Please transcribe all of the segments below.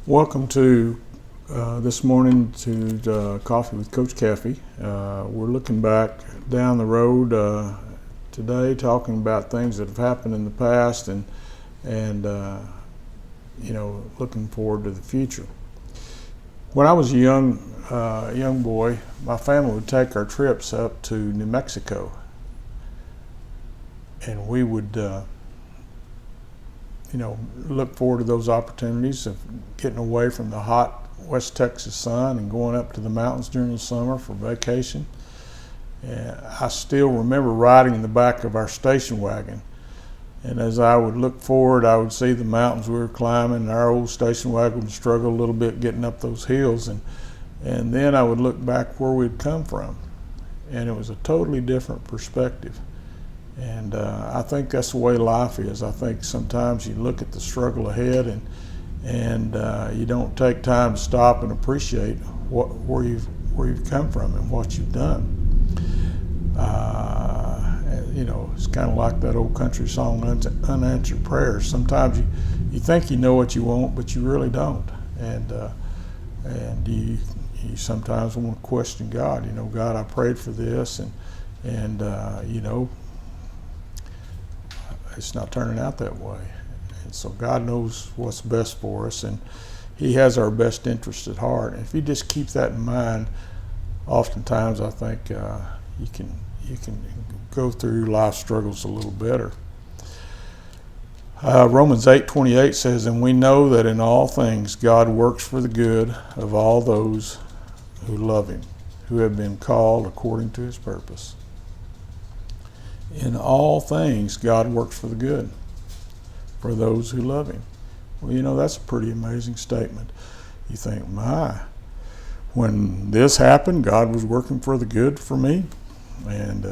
Welcome to this morning to Coffee with Coach Caffey. We're looking back down the road today, talking about things that have happened in the past and looking forward to the future. When I was a young boy, my family would take our trips up to New Mexico, and we would look forward to those opportunities of getting away from the hot West Texas sun and going up to the mountains during the summer for vacation. And I still remember riding in the back of our station wagon. And as I would look forward, I would see the mountains we were climbing, and our old station wagon would struggle a little bit getting up those hills. And then I would look back where we'd come from. And it was a totally different perspective. And I think that's the way life is. I think sometimes you look at the struggle ahead and you don't take time to stop and appreciate where you've come from and what you've done. It's kind of like that old country song, Unanswered Prayers. Sometimes you think you know what you want, but you really don't. And you sometimes want to question God. God, I prayed for this, and it's not turning out that way. And so God knows what's best for us, and He has our best interest at heart. And if you just keep that in mind, oftentimes I think you can go through life struggles a little better. Romans 8:28 says, "And we know that in all things God works for the good of all those who love Him, who have been called according to His purpose." In all things, God works for the good for those who love Him. Well, that's a pretty amazing statement. You think, when this happened, God was working for the good for me. And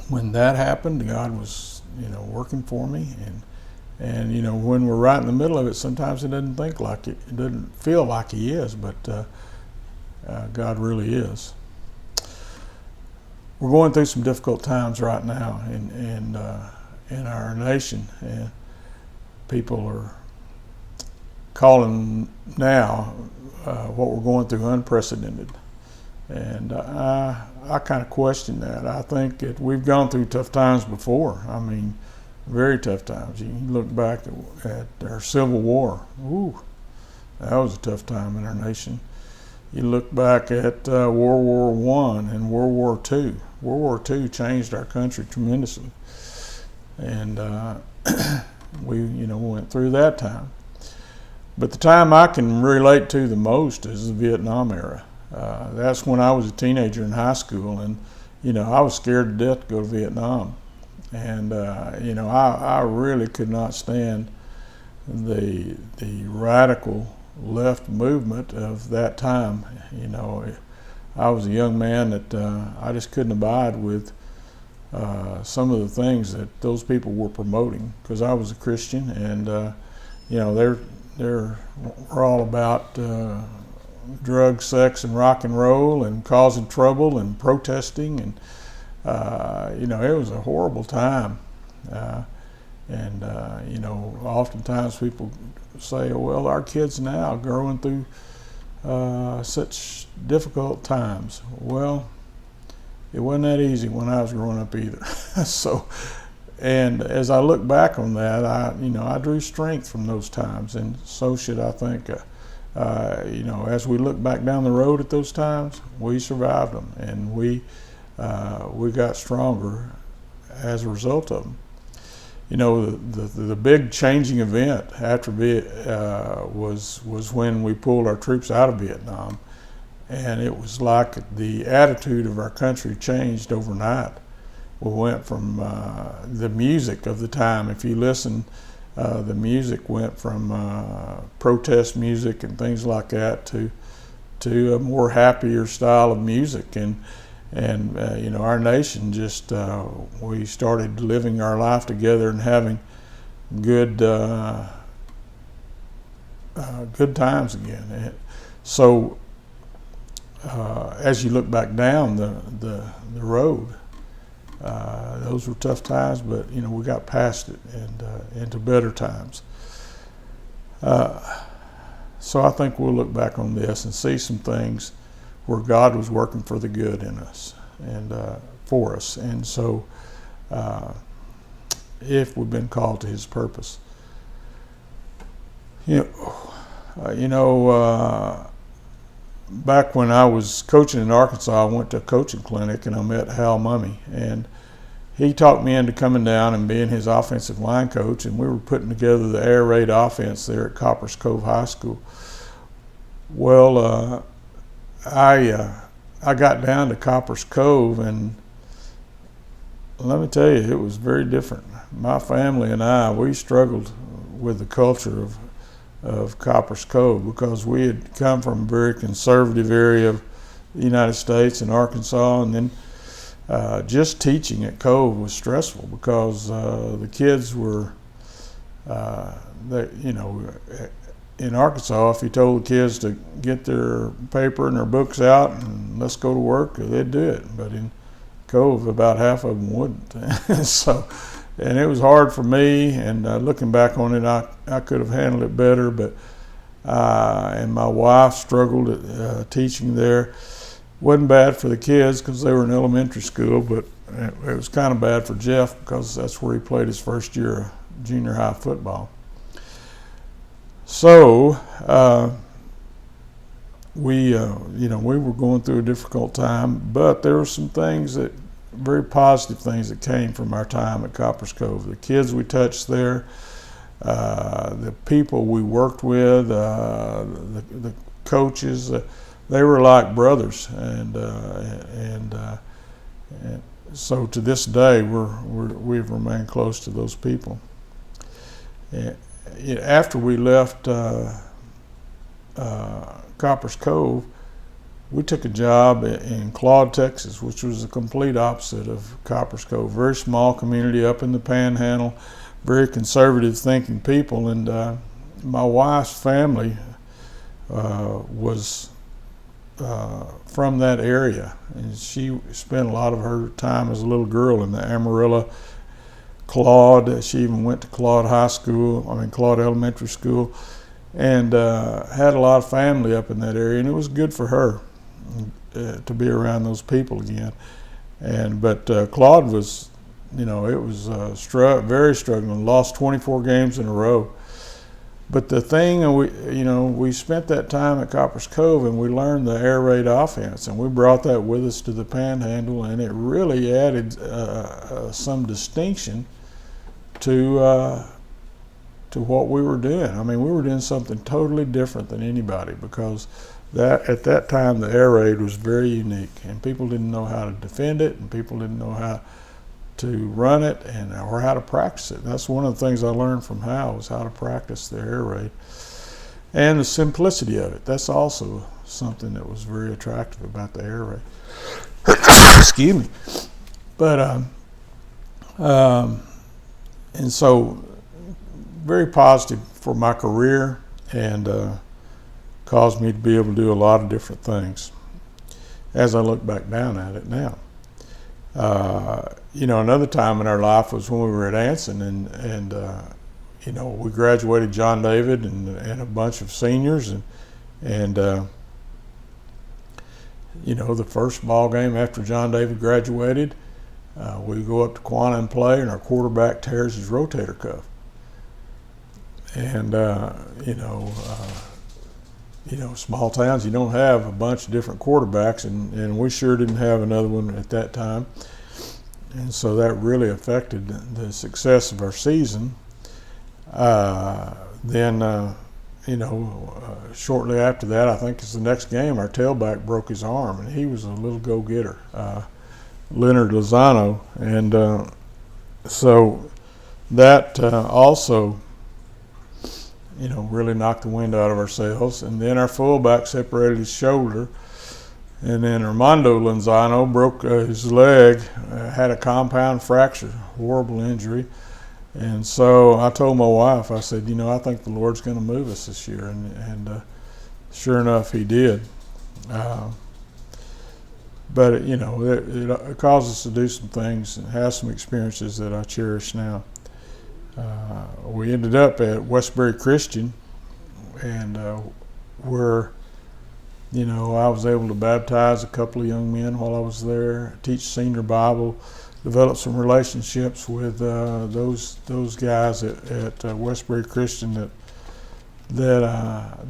when that happened, God was, working for me. And when we're right in the middle of it, sometimes it doesn't feel like He is, but God really is. We're going through some difficult times right now in our nation, and people are calling now what we're going through unprecedented. And I kind of question that. I think that we've gone through tough times before. I mean, very tough times. You look back at our Civil War. Ooh, that was a tough time in our nation. You look back at World War I and World War II. World War II changed our country tremendously, and we went through that time. But the time I can relate to the most is the Vietnam era. That's when I was a teenager in high school, and I was scared to death to go to Vietnam, and I really could not stand the radical left movement of that time. I was a young man that I just couldn't abide with some of the things that those people were promoting, because I was a Christian, and they're all about drugs, sex, and rock and roll, and causing trouble and protesting, and it was a horrible time. Oftentimes people say, well, our kids now are growing through such difficult times. Well, it wasn't that easy when I was growing up either. And as I look back on that, I drew strength from those times, and so should I think. As we look back down the road at those times, we survived them, and we got stronger as a result of them. The big changing event after was when we pulled our troops out of Vietnam, and it was like the attitude of our country changed overnight. We went from the music of the time. If you listen, the music went from protest music and things like that to a more happier style of music, and our nation just we started living our life together and having good times again. So as you look back down the road, those were tough times, but we got past it and into better times. So I think we'll look back on this and see some things where God was working for the good in us and for us. And so if we've been called to His purpose. Back when I was coaching in Arkansas, I went to a coaching clinic and I met Hal Mummy, and he talked me into coming down and being his offensive line coach, and we were putting together the air raid offense there at Coppers Cove High School. Well, I got down to Coppers Cove, and let me tell you, it was very different. My family and we struggled with the culture of Coppers Cove because we had come from a very conservative area of the United States and Arkansas, and then just teaching at Cove was stressful because the kids were, in Arkansas, if you told the kids to get their paper and their books out and let's go to work, they'd do it. But in Cove, about half of them wouldn't. And it was hard for me, and looking back on it, I could have handled it better, but and my wife struggled at teaching there. Wasn't bad for the kids because they were in elementary school, but it was kind of bad for Jeff because that's where he played his first year of junior high football. So we were going through a difficult time, but there were some things very positive things that came from our time at Coppers Cove. The kids we touched there, the people we worked with, the coaches, they were like brothers, and so to this day we've remained close to those people. After we left Coppers Cove, we took a job in Claude, Texas, which was the complete opposite of Coppers Cove. Very small community up in the Panhandle, very conservative thinking people. And my wife's family was from that area. And she spent a lot of her time as a little girl in the Amarillo, Claude. She even went to Claude Elementary School, and had a lot of family up in that area. And it was good for her to be around those people again. But Claude was, it was very struggling. Lost 24 games in a row. But the thing, we spent that time at Coppers Cove, and we learned the air raid offense, and we brought that with us to the Panhandle, and it really added some distinction to what we were doing. I mean, we were doing something totally different than anybody because at that time the air raid was very unique, and people didn't know how to defend it, and people didn't know how to run it or how to practice it. That's one of the things I learned from Hal, was how to practice the air raid, and the simplicity of it. That's also something that was very attractive about the air raid. Excuse me. But and so very positive for my career, and caused me to be able to do a lot of different things as I look back down at it now. Another time in our life was when we were at Anson, and we graduated John David and a bunch of seniors, and the first ball game after John David graduated, we go up to Quanah and play, and our quarterback tears his rotator cuff. And small towns, you don't have a bunch of different quarterbacks, and we sure didn't have another one at that time. And so that really affected the success of our season. Shortly after that, I think it's the next game, our tailback broke his arm, and he was a little go-getter, Leonard Lozano. And so that also really knocked the wind out of our sails. And then our fullback separated his shoulder, and then Armando Lozano broke his leg, had a compound fracture, horrible injury. And so I told my wife, I said, I think the Lord's going to move us this year, and sure enough, He did. But it caused us to do some things and have some experiences that I cherish now. We ended up at Westbury Christian, and where, you know, I was able to baptize a couple of young men while I was there, teach senior Bible, develop some relationships with those guys at Westbury Christian that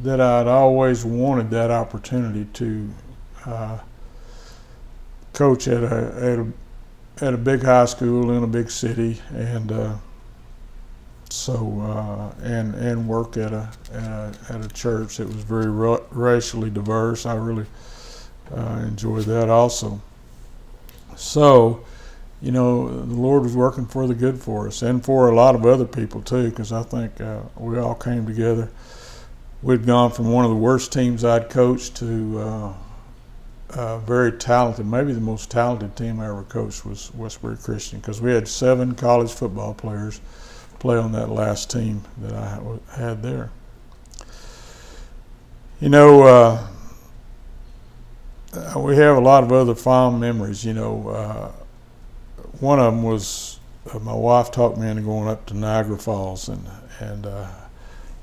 I'd always wanted that opportunity to coach at a big high school in a big city, and and work at a church that was very racially diverse. I really enjoyed that also. So, you know, the Lord was working for the good for us, and for a lot of other people too, because I think we all came together. We'd gone from one of the worst teams I'd coached to very talented, maybe the most talented team I ever coached was Westbury Christian, because we had 7 college football players play on that last team that I had there. You know, we have a lot of other fond memories. You know, one of them was my wife talked me into going up to Niagara Falls, and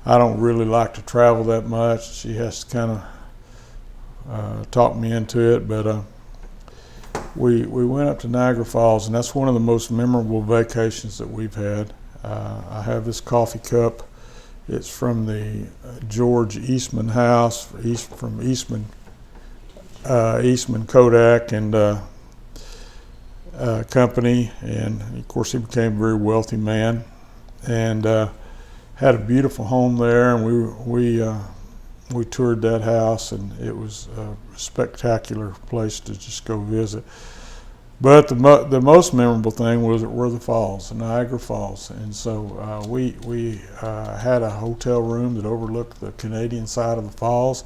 I don't really like to travel that much. She has to kind of talk me into it, but we went up to Niagara Falls, and that's one of the most memorable vacations that we've had. I have this coffee cup. It's from the George Eastman house, from Eastman Kodak and company, and of course he became a very wealthy man, and had a beautiful home there, and we toured that house, and it was a spectacular place to just go visit. But the most memorable thing were the falls, the Niagara Falls, and so we had a hotel room that overlooked the Canadian side of the falls,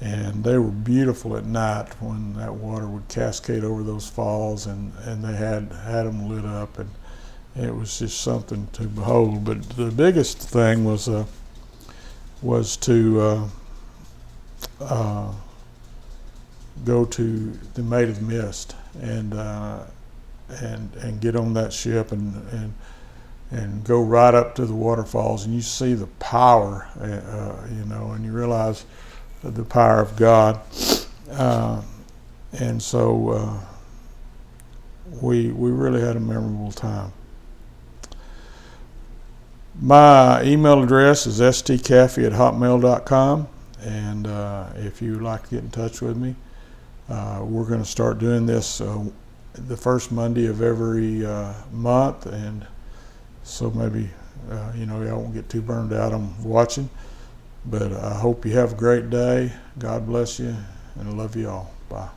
and they were beautiful at night when that water would cascade over those falls, and they had them lit up, and it was just something to behold. But the biggest thing was to go to the Maid of the Mist and get on that ship and go right up to the waterfalls, and you see the power, you know, and you realize the power of God, and so we really had a memorable time. My email address is stcaffey@hotmail.com, and if you would like to get in touch with me, we're going to start doing this the first Monday of every month, and so maybe you know, y'all won't get too burned out on watching, but I hope you have a great day. God bless you, and I love you all. Bye.